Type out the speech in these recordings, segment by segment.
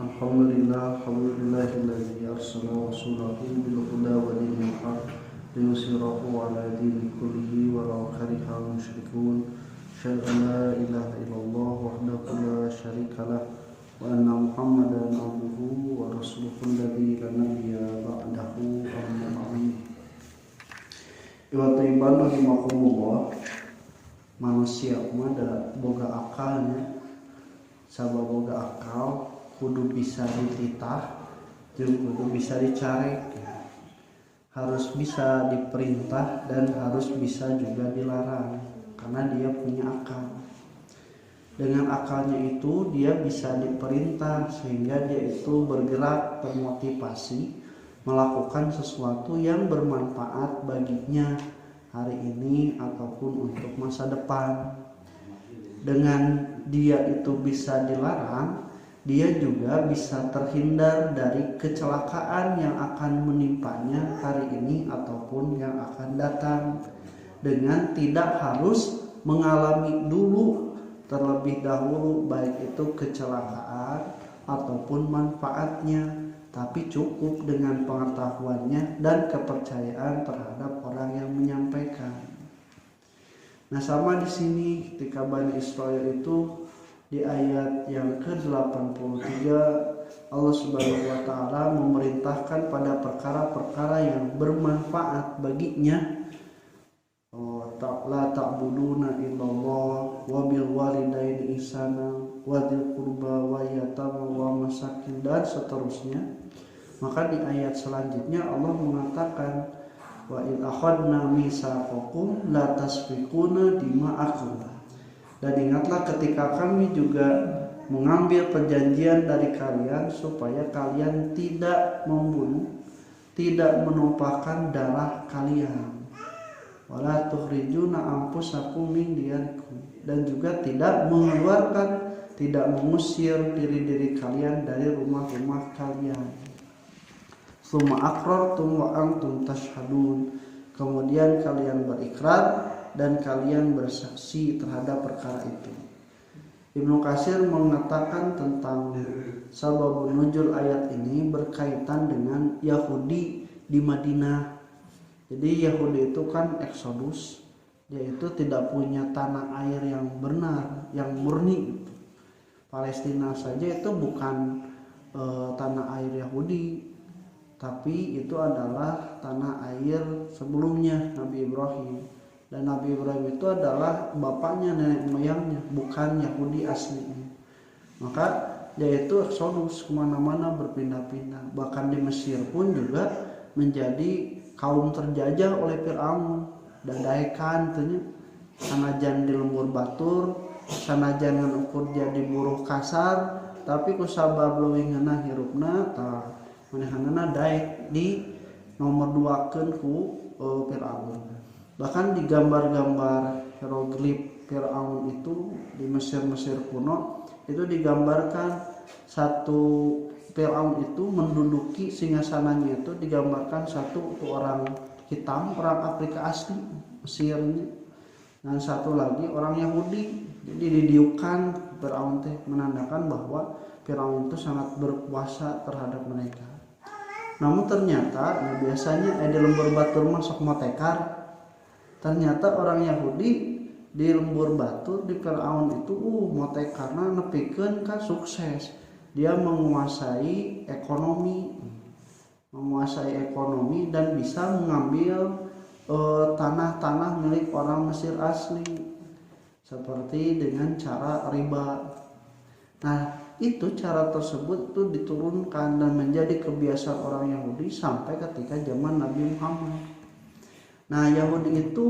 Alhamdulillahilladzi arsala rasulahu bil huda wa dinil haq liyusirahu ala dini kullihi walau karihal musyrikun. Asyhadu an la ilaha illallah wahdahu la syarikalah wa anna Muhammadan abduhu wa rasuluhu alladzi la nabiyya ba'dahu amma ba'du. Iwa tayyiban rahimakumullah, manusia mah da boga akalnya, sabab boga akal kudu bisa dititah jeung kudu bisa dicarek, harus bisa diperintah dan harus bisa juga dilarang karena dia punya akal. Dengan akalnya itu dia bisa diperintah sehingga dia itu bergerak, termotivasi melakukan sesuatu yang bermanfaat baginya hari ini ataupun untuk masa depan. Dengan dia itu bisa dilarang, dia juga bisa terhindar dari kecelakaan yang akan menimpanya hari ini ataupun yang akan datang, dengan tidak harus mengalami dulu terlebih dahulu baik itu kecelakaan ataupun manfaatnya, tapi cukup dengan pengetahuannya dan kepercayaan terhadap orang yang menyampaikan. Nah, sama di sini ketika Bani Israil itu di ayat yang ke-83 Allah Subhanahu wa taala memerintahkan pada perkara-perkara yang bermanfaat baginya. La ta'buduna illallah wa bil walidaini ihsana wa dzil qurba wa yatama wa masakin dan seterusnya. Maka di ayat selanjutnya Allah mengatakan wa id akhadna mitsaqakum la tasfikuna dima'akum. Dan ingatlah ketika kami juga mengambil perjanjian dari kalian supaya kalian tidak membunuh, tidak menumpahkan darah kalian. Wala tukhrijuna anfusakum min diyarikum, dan juga tidak mengeluarkan, tidak mengusir diri-diri kalian dari rumah-rumah kalian. Tsumma aqrartum wa antum tashhadun, kemudian kalian berikrar dan kalian bersaksi terhadap perkara itu. Ibnu Katsir mengatakan tentang sababun nuzul ayat ini berkaitan dengan Yahudi di Madinah. Jadi Yahudi itu kan eksodus, dia itu tidak punya tanah air yang benar, yang murni. Palestina saja itu bukan tanah air Yahudi, tapi itu adalah tanah air sebelumnya Nabi Ibrahim. Dan Nabi Ibrahim itu adalah bapaknya, nenek moyangnya, bukan Yahudi aslinya. Maka dia itu eksodus kemana-mana, berpindah-pindah. Bahkan di Mesir pun juga menjadi kaum terjajah oleh Fir'aun. Dadaikan tentunya, sanajan di lembur batur, sanajan ngan ukur jadi buruh kasar, tapi kusabab leuwih ngeunah hirupna tah manehanana daek di nomor 2keun ku Fir'aun. Bahkan di gambar-gambar hieroglif Fir'aun itu di Mesir kuno itu digambarkan satu Fir'aun itu menduduki singgasananya, itu digambarkan satu orang hitam, orang Afrika asli Mesirnya, dan satu lagi orang Yahudi. Jadi didiukan Fir'aun teh menandakan bahwa Fir'aun itu sangat berkuasa terhadap mereka. Namun ternyata biasanya di lembur batur masuk motekar. Ternyata orang Yahudi di lembur batur di Fir'aun itu motekarna nepikeun ka sukses. Dia menguasai ekonomi dan bisa mengambil tanah-tanah milik orang Mesir asli seperti dengan cara riba. Nah, itu cara tersebut tuh diturunkan dan menjadi kebiasaan orang Yahudi sampai ketika zaman Nabi Muhammad. Nah, Yahudi itu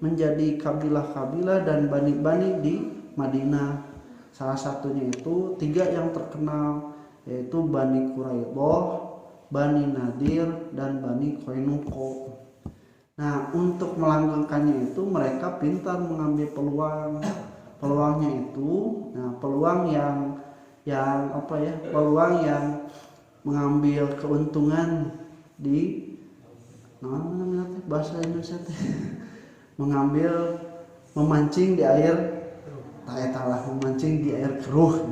menjadi kabilah-kabilah dan bani-bani di Madinah. Salah satunya itu 3 yang terkenal, yaitu Bani Quraidah, Bani Nadir, dan Bani Qainuqa. Nah, untuk melanggengkannya itu mereka pintar mengambil peluangnya itu. Nah, peluang yang mengambil keuntungan di bahasa Indonesia memancing di air memancing di air keruh.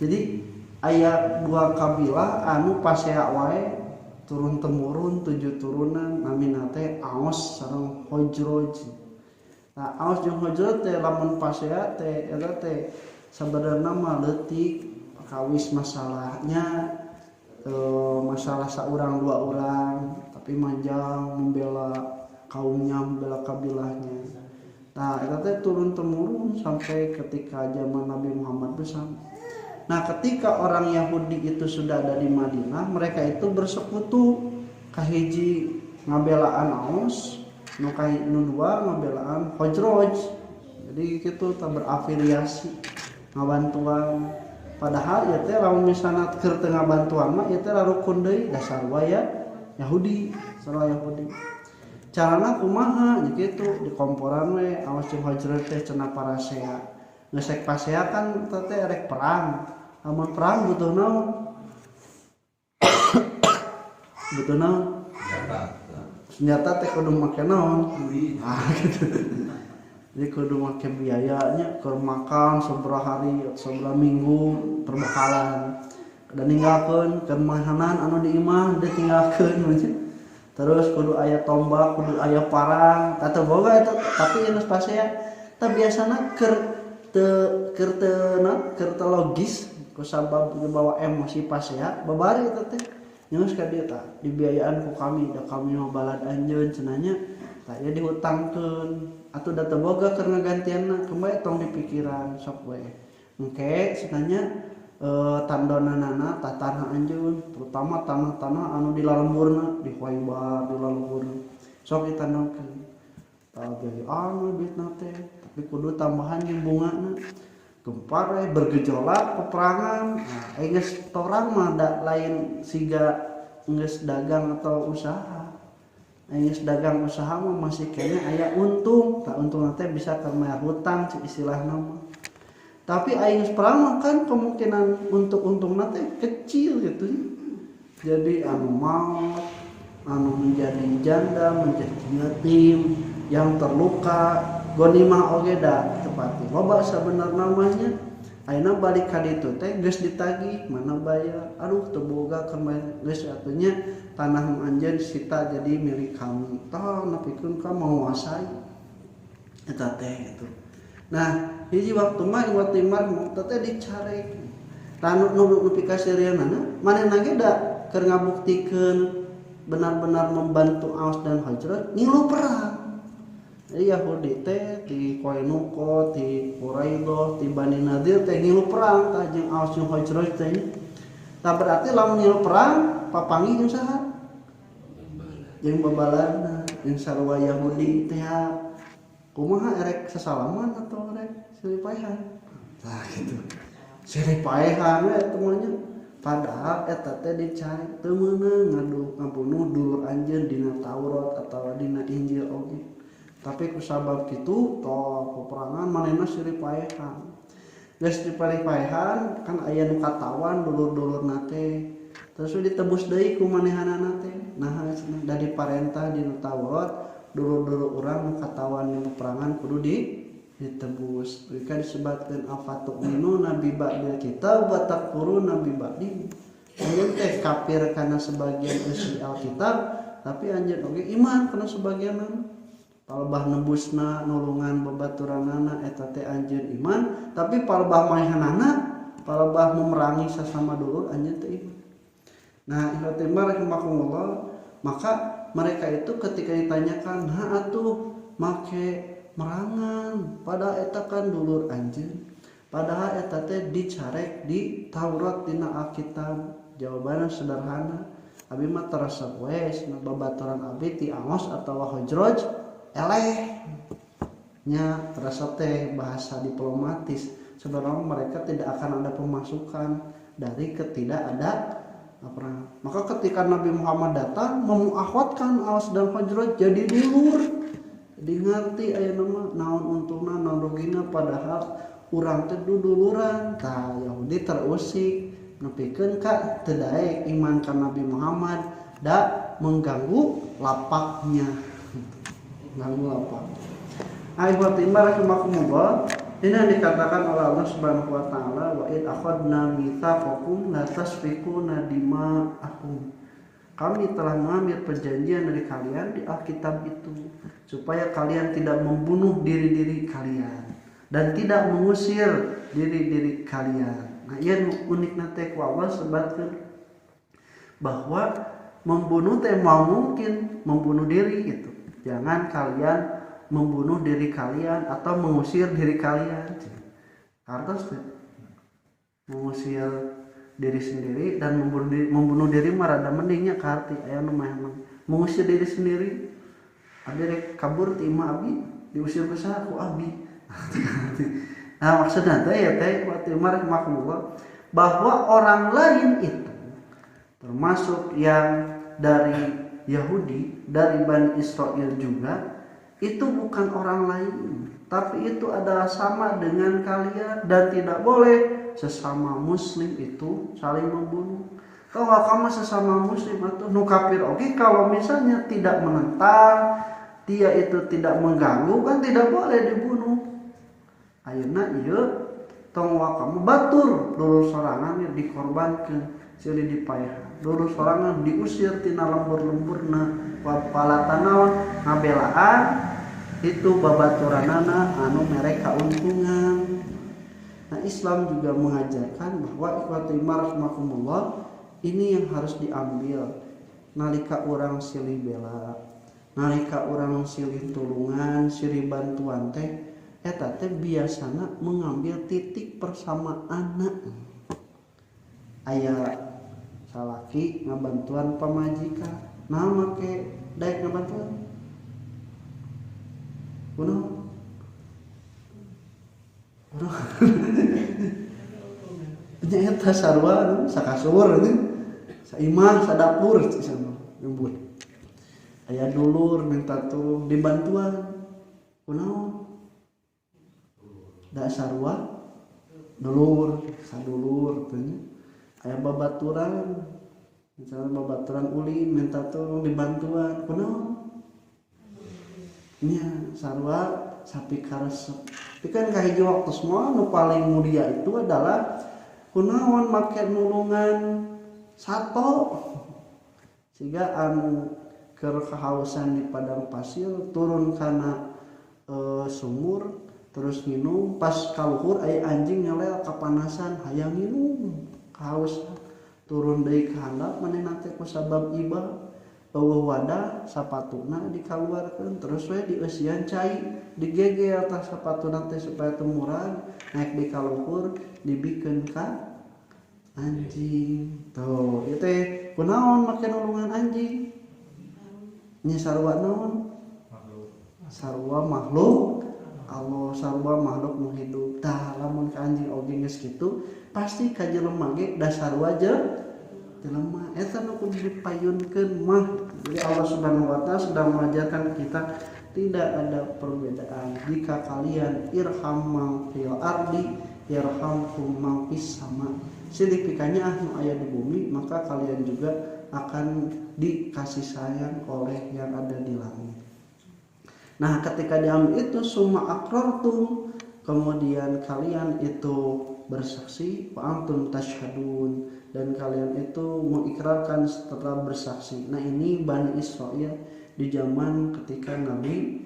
Jadi aya dua kabilah anu pasea wae turun temurun 7 turunan namina teh Aus sareng Khazraj. Nah Aus jeung Khazraj teh lamun pasea teh eta teh sabenerna mah leutik kawis masalahnya masalah saurang dua orang tapi manjang membela kaumnya membela kabilahnya. Nah eta teh turun temurun sampai ketika zaman Nabi Muhammad bersama. Nah ketika orang Yahudi itu sudah ada di Madinah, mereka itu bersekutu kahiji ngabelaan Aus, nu dua ngabelaan Khazraj. Jadi gitu tak berafiliasi ngabantuan. Padahal ya teh lamun misalna keur teu ngabantuan mah ieu teh rukun deui dasar waya Yahudi, sarua Yahudi. Carana kumaha nya kitu di komporan we Aus jeung Khazraj teh cenah parasea. Ngesek pasea kan teh rek perang. Lamun perang butuh naon? Butuh naon? Senjata teh kudu make naon? Gitu. Jadi kudu make biayanya keur makan sabaraha hari, sabaraha minggu perbekalan. Dan ninggalkeun keur mahanan anu di imah ditinggalkeun meureun. Terus kudu aya tombak, kudu aya parang, tata boga eta tapi geus pasea. Tah biasana keur teu logis kusabab dibawa emosi pasea babari eta teh ngeus ka dieu tah dibiayaan ku kami da kami mah balad anjeun cenanya tah ieu dihutangkeun atuh da teu boga keur ngagantianna kembali tong dipikiran sok we engke cenanya tandonanana tah tanah anjeun terutama tanah-tanah anu di lalemurna di Khaybar di lalemurna sok ditandongkeun tah ge anu bitna teh tapi kudu tambahan jeung bungana gempar bergejolak peperangan. Nah, geus torang mah lain siga geus dagang atau usaha. Geus dagang usaha mah masih kene aya untung, tak untung teh bisa kemayar hutang cik istilahna mah. Tapi geus perang mah kan kemungkinan untuk untungna teh kecil gitu. Jadi anu maut, anu menjadi janda, menjadi yatim, yang terluka gonimah oge da tepati loba sabenerna namanya ayeuna balik ka ditu teh geus ditagih mana bayar aduh teu boga kemarin geus atunya tanah nu anjeun sita jadi milik kami tah nepikeun ka menguasai eta teh gitu. Nah hiji waktu mah iwat timar teh dicarek tah nu pikasirieunana manehna ge da keur ngabuktikeun benar-benar membantu Aus dan Khazraj ngilu perang. Jadi Yahudi teh di Qainuqa, di Quraidah, di Bani Nadir teh ngilu perang tah jeung Aus jeung Khazraj teh. Tah berarti lamun ngilu perang papangi jeung saha? Jeung babalana, jeung sarua Yahudi teh kumaha erek sesalaman atau erek siripaehan. Tah gitu. Siripaehan we eta mah nya. Padahal eta teh dicari teu meunang ngabunuh dulur anjeun dina Taurat atawa dina Injil oge. Tapi kusabab kitu toh peperangan manehna siripaehan. Geus diparipaehan kan aya nu katawan dulur-dulurna teh. Terus ditebus deui ku manehanana teh. Nah da diparentah dina Taurat dulur-dulur urang nu katawan dina peperangan kudu ditebus. Mereka disebutkeun afatu'minuna bi ba'dil kitab wa takfuruna bi ba'dih. Anjeun teh kafir kana sebagian isi Alkitab tapi anjeun oge iman kana sebagianna. Palebah nebusna nulungan babaturanana eta teh anjeun iman tapi palebah manehanana palebah memerangi sesama dulur anjeun teh iman. Nah ikhwatul rahimakumullah maka mereka itu ketika ditanyakan ha atuh make merangan pada eta kan dulur anjeun padahal eta teh dicarek di Taurat dina Alkitab. Jawabanna sederhana abi mah terasa wes babaturan abi ti Amos atawa Khazraj eleh nya terasa teh bahasa diplomatis sebenarnya mereka tidak akan ada pemasukan dari ketidak ada perang. Maka ketika Nabi Muhammad datang memuakhwatkan Aus dan Khazraj jadi dulur ngerti aya nama naon untungna naon rugina padahal urang teh duluran tah Yahudi terusik nepikeun ka teu daek iman ka Nabi Muhammad da mengganggu lapaknya ganggu lapak. Ayo timbal rahimakumullah Ini yang dikatakan oleh Allah Subhanahu wa taala, wa id akhadna mitsaqakum la tasfikuna dima'akum. Kami telah mengambil perjanjian dari kalian di Alkitab itu supaya kalian tidak membunuh diri-diri kalian dan tidak mengusir diri-diri kalian. Nah, ieu unik nate ku Allah sebatkeun bahwa membunuh teh mau mungkin membunuh diri gitu. Jangan kalian membunuh diri kalian atau mengusir diri kalian. Karena mengusir diri sendiri dan membunuh diri mah rada mendingnya karti aya nu mah mengusir diri sendiri. Abi rek kabur ti imah abi diusir ke saha ku abi. Nah, maksudnya teh ya teh wa timar makhluq bahwa orang lain itu termasuk yang dari Yahudi, dari Bani Israel juga itu bukan orang lain, tapi itu adalah sama dengan kalian dan tidak boleh sesama muslim itu saling membunuh. Kalau kamu sesama muslim atau nu kafir oke, kalau misalnya tidak menentang, dia itu tidak mengganggu kan tidak boleh dibunuh. Ayeuna ieu tong kamu batur dulu sorangan dikorbankeun silih dipaehan. Dulu sorangan diusir tina lembur-lemburna palata naon ngabelaan itu babaturanana anu mere kauntungan. Nah, Islam juga mengajarkan bahwa ikhwatul iman rahimakumullah ini yang harus diambil nalika orang silih bela, nalika orang silih tulungan, silih bantuan teh eta teh biasana mengambil titik persamaan. Aya salaki ngabantuan pamajikan, nah make daek ngabantuan kuno nya eta sarua sakasur saimah sadapur cenah nyebut aya dulur minta tulung dibantuan kunaon da sarua dulur sadulur teh aya babaturan misalnya babaturan ulin minta tolong dibantuan kunaon nya sarua sapi karesep. Tapi kan kahiji waktu semua nu paling mulia itu adalah kunaon make nulungan sato sehingga anu keur kahausan di padang pasir turun kana sumur terus minum pas kaluhur aya anjing nyelel kapanasan hayang minum kahausan turun deui ka handap manehna teh ku sabab iba eueuh wadah sapatuna dikaluarkeun terus we dieusian cai digegel tah sapatuna teh supaya teu murag naik di kaluhur dibikeun ka anjing. Tuh ieu teh kunaon make nulungan anjing nya sarua naon sarua makhluk Allah, sarua makhluk nu hidup. Tah lamun ka anjing oge geus kitu pasti ka jelema ge da sarua jelema eta nu kudu dipayunkeun mah. Jadi Allah Subhanahu wa taala sedang mengajarkan kita tidak ada perbedaan. Jika kalian irham man fil ardi yarhamkum man fis sama. Signifikannya anu aya di bumi maka kalian juga akan dikasih sayang oleh yang ada di langit. Nah, ketika diambil itu summa aqrartum, kemudian kalian itu bersaksi, wa antum tashhadun, dan kalian itu mengikrarkan setelah bersaksi. Nah, ini Bani Israil di zaman ketika Nabi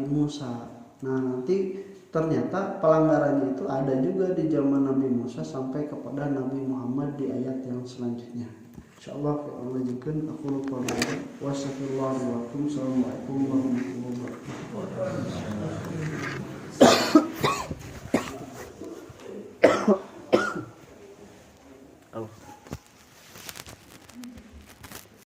Musa. Nah, nanti ternyata pelanggarannya itu ada juga di zaman Nabi Musa sampai kepada Nabi Muhammad di ayat yang selanjutnya. Insyaallah Allah lanjutkan. Aku lupa wa astaghfirullah wa atubu. Assalamualaikum warahmatullahi wabarakatuh.